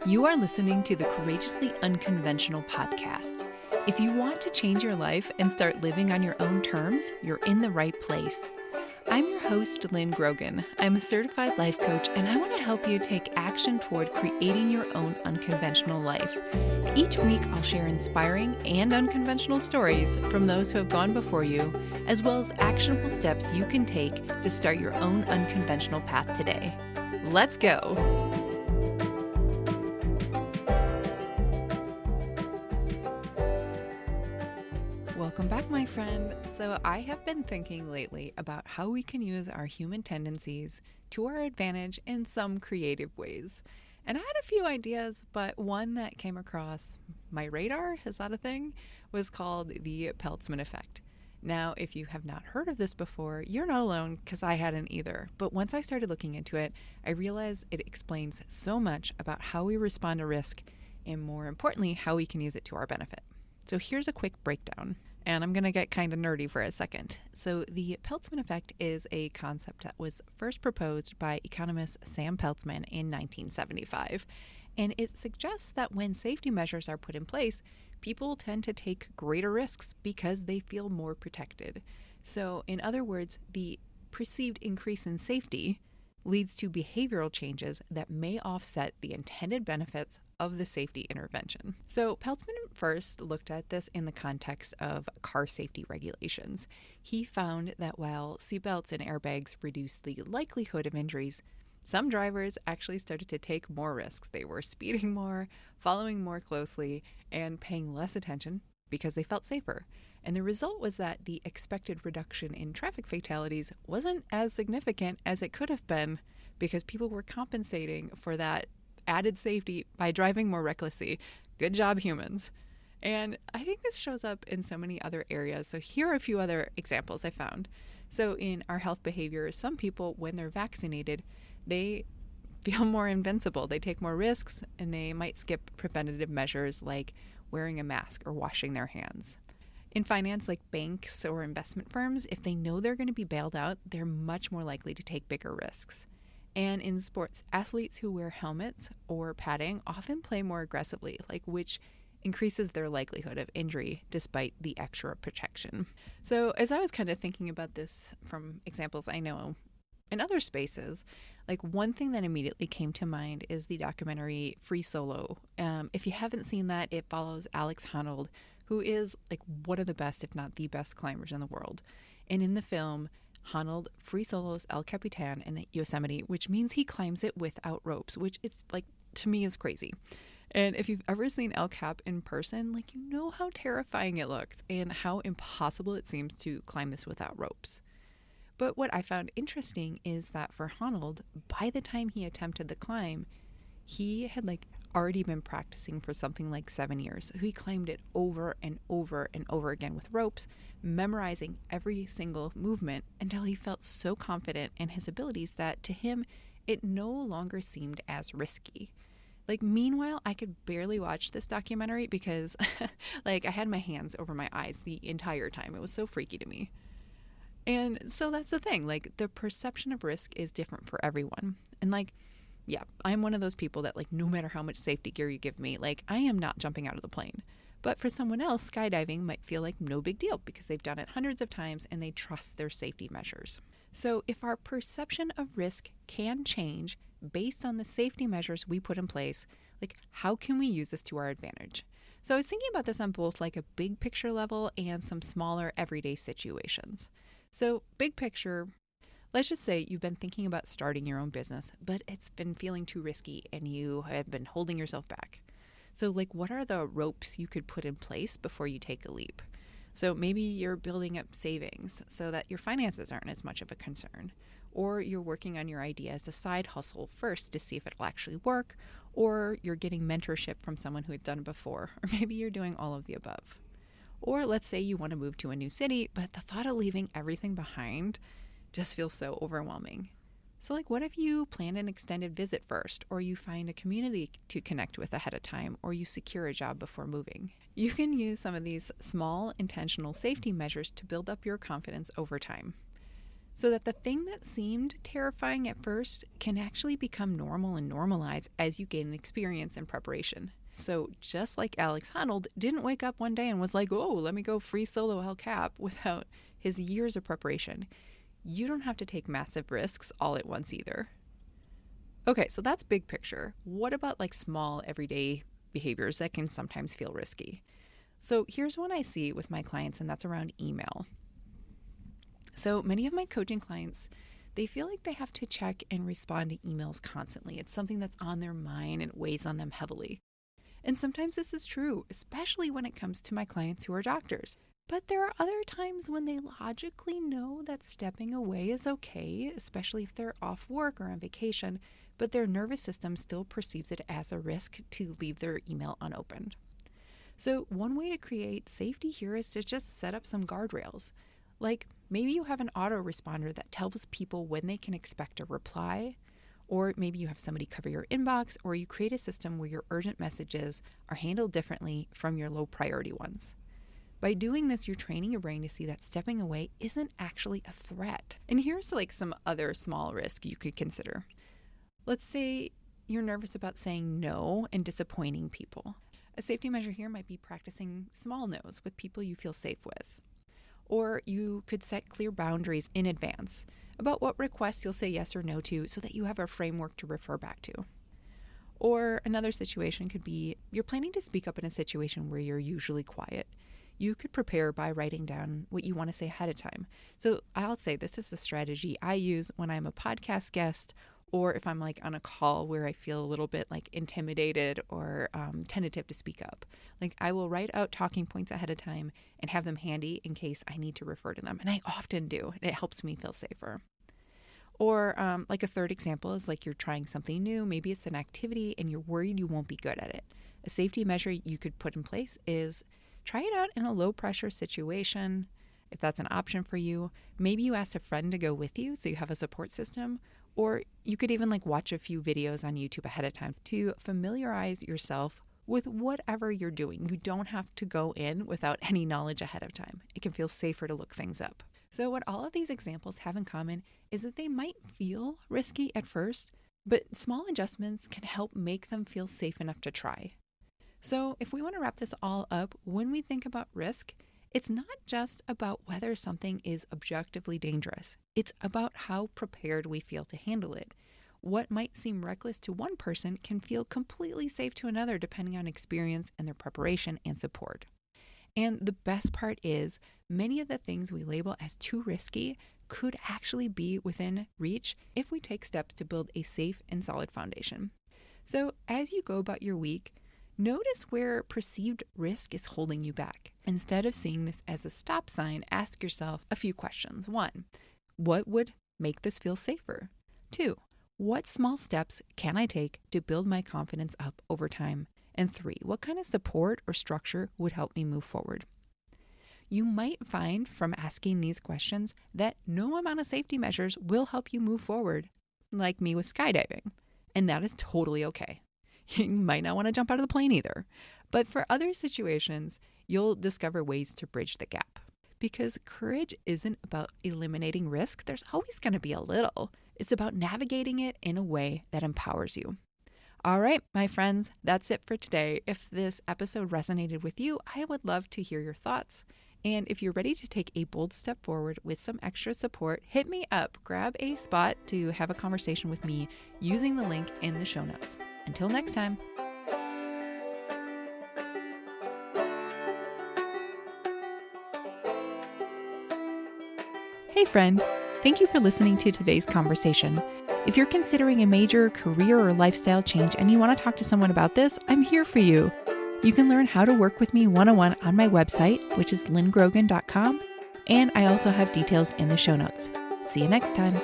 You are listening to the Courageously Unconventional podcast. If you want to change your life and start living on your own terms, you're in the right place. I'm your host, Lynn Grogan. I'm a certified life coach, and I want to help you take action toward creating your own unconventional life. Each week, I'll share inspiring and unconventional stories from those who have gone before you, as well as actionable steps you can take to start your own unconventional path today. Let's go! Welcome back, my friend. So I have been thinking lately about how we can use our human tendencies to our advantage in some creative ways. And I had a few ideas, but one that came across my radar, is that a thing, was called the Peltzman Effect. Now, if you have not heard of this before, you're not alone, because I hadn't either. But once I started looking into it, I realized it explains so much about how we respond to risk, and more importantly, how we can use it to our benefit. So here's a quick breakdown. And I'm going to get kind of nerdy for a second. So the Peltzman Effect is a concept that was first proposed by economist Sam Peltzman in 1975. And it suggests that when safety measures are put in place, people tend to take greater risks because they feel more protected. So in other words, the perceived increase in safety leads to behavioral changes that may offset the intended benefits of the safety intervention. So Peltzman first looked at this in the context of car safety regulations. He found that while seatbelts and airbags reduced the likelihood of injuries, some drivers actually started to take more risks. They were speeding more, following more closely, and paying less attention because they felt safer. And the result was that the expected reduction in traffic fatalities wasn't as significant as it could have been because people were compensating for that added safety by driving more recklessly. Good job, humans. And I think this shows up in so many other areas. So here are a few other examples I found. So in our health behavior, some people, when they're vaccinated, they feel more invincible. They take more risks and they might skip preventative measures like wearing a mask or washing their hands. In finance, like banks or investment firms, if they know they're going to be bailed out, they're much more likely to take bigger risks. And in sports, athletes who wear helmets or padding often play more aggressively, which increases their likelihood of injury despite the extra protection. So as I was kind of thinking about this from examples I know in other spaces, one thing that immediately came to mind is the documentary Free Solo. If you haven't seen that, it follows Alex Honnold, who is one of the best, if not the best, climbers in the world. And in the film, Honnold free solos El Capitan in Yosemite, which means he climbs it without ropes, which is to me is crazy. And if you've ever seen El Cap in person, you know how terrifying it looks and how impossible it seems to climb this without ropes. But what I found interesting is that for Honnold, by the time he attempted the climb, he had already been practicing for something like 7 years. So he climbed it over and over and over again with ropes, memorizing every single movement until he felt so confident in his abilities that to him, it no longer seemed as risky. Meanwhile, I could barely watch this documentary because I had my hands over my eyes the entire time. It was so freaky to me. And so that's the thing, the perception of risk is different for everyone. And yeah, I'm one of those people that no matter how much safety gear you give me, I am not jumping out of the plane. But for someone else, skydiving might feel like no big deal because they've done it hundreds of times and they trust their safety measures. So if our perception of risk can change based on the safety measures we put in place, how can we use this to our advantage? So I was thinking about this on both a big picture level and some smaller everyday situations. So big picture, let's just say you've been thinking about starting your own business, but it's been feeling too risky and you have been holding yourself back. So what are the ropes you could put in place before you take a leap? So maybe you're building up savings so that your finances aren't as much of a concern. Or you're working on your idea as a side hustle first to see if it'll actually work. Or you're getting mentorship from someone who had done it before. Or maybe you're doing all of the above. Or let's say you want to move to a new city, but the thought of leaving everything behind just feels so overwhelming. So what if you plan an extended visit first, or you find a community to connect with ahead of time, or you secure a job before moving? You can use some of these small intentional safety measures to build up your confidence over time. so that the thing that seemed terrifying at first can actually become normal and normalize as you gain experience and preparation. So just like Alex Honnold didn't wake up one day and was like, oh, let me go free solo El Cap without his years of preparation, you don't have to take massive risks all at once either. Okay, so that's big picture. What about like small everyday behaviors that can sometimes feel risky? So here's one I see with my clients, and that's around email. So many of my coaching clients, they feel like they have to check and respond to emails constantly. It's something that's on their mind and weighs on them heavily. And sometimes this is true, especially when it comes to my clients who are doctors. But there are other times when they logically know that stepping away is okay, especially if they're off work or on vacation, but their nervous system still perceives it as a risk to leave their email unopened. So one way to create safety here is to just set up some guardrails. Like maybe you have an autoresponder that tells people when they can expect a reply, or maybe you have somebody cover your inbox, or you create a system where your urgent messages are handled differently from your low priority ones. By doing this, you're training your brain to see that stepping away isn't actually a threat. And here's like some other small risk you could consider. Let's say you're nervous about saying no and disappointing people. A safety measure here might be practicing small no's with people you feel safe with. Or you could set clear boundaries in advance about what requests you'll say yes or no to so that you have a framework to refer back to. Or another situation could be you're planning to speak up in a situation where you're usually quiet. You could prepare by writing down what you want to say ahead of time. So I'll say this is a strategy I use when I'm a podcast guest, or if I'm like on a call where I feel a little bit like intimidated or tentative to speak up. Like I will write out talking points ahead of time and have them handy in case I need to refer to them. And I often do. It helps me feel safer. Or like a third example is like you're trying something new. Maybe it's an activity and you're worried you won't be good at it. A safety measure you could put in place is try it out in a low pressure situation. If that's an option for you, maybe you ask a friend to go with you so you have a support system. Or you could even like watch a few videos on YouTube ahead of time to familiarize yourself with whatever you're doing. You don't have to go in without any knowledge ahead of time. It can feel safer to look things up. So what all of these examples have in common is that they might feel risky at first, but small adjustments can help make them feel safe enough to try. So if we want to wrap this all up, when we think about risk, it's not just about whether something is objectively dangerous. It's about how prepared we feel to handle it. What might seem reckless to one person can feel completely safe to another depending on experience and their preparation and support. And the best part is, many of the things we label as too risky could actually be within reach if we take steps to build a safe and solid foundation. So as you go about your week, notice where perceived risk is holding you back. Instead of seeing this as a stop sign, ask yourself a few questions. 1, what would make this feel safer? 2, what small steps can I take to build my confidence up over time? And 3, what kind of support or structure would help me move forward? You might find from asking these questions that no amount of safety measures will help you move forward, like me with skydiving. And that is totally okay. You might not want to jump out of the plane either. But for other situations, you'll discover ways to bridge the gap. Because courage isn't about eliminating risk. There's always going to be a little. It's about navigating it in a way that empowers you. All right, my friends, that's it for today. If this episode resonated with you, I would love to hear your thoughts. And if you're ready to take a bold step forward with some extra support, hit me up. Grab a spot to have a conversation with me using the link in the show notes. Until next time. Hey friend, thank you for listening to today's conversation. If you're considering a major career or lifestyle change and you want to talk to someone about this, I'm here for you. You can learn how to work with me one-on-one on my website, which is lynngrogan.com, and I also have details in the show notes. See you next time.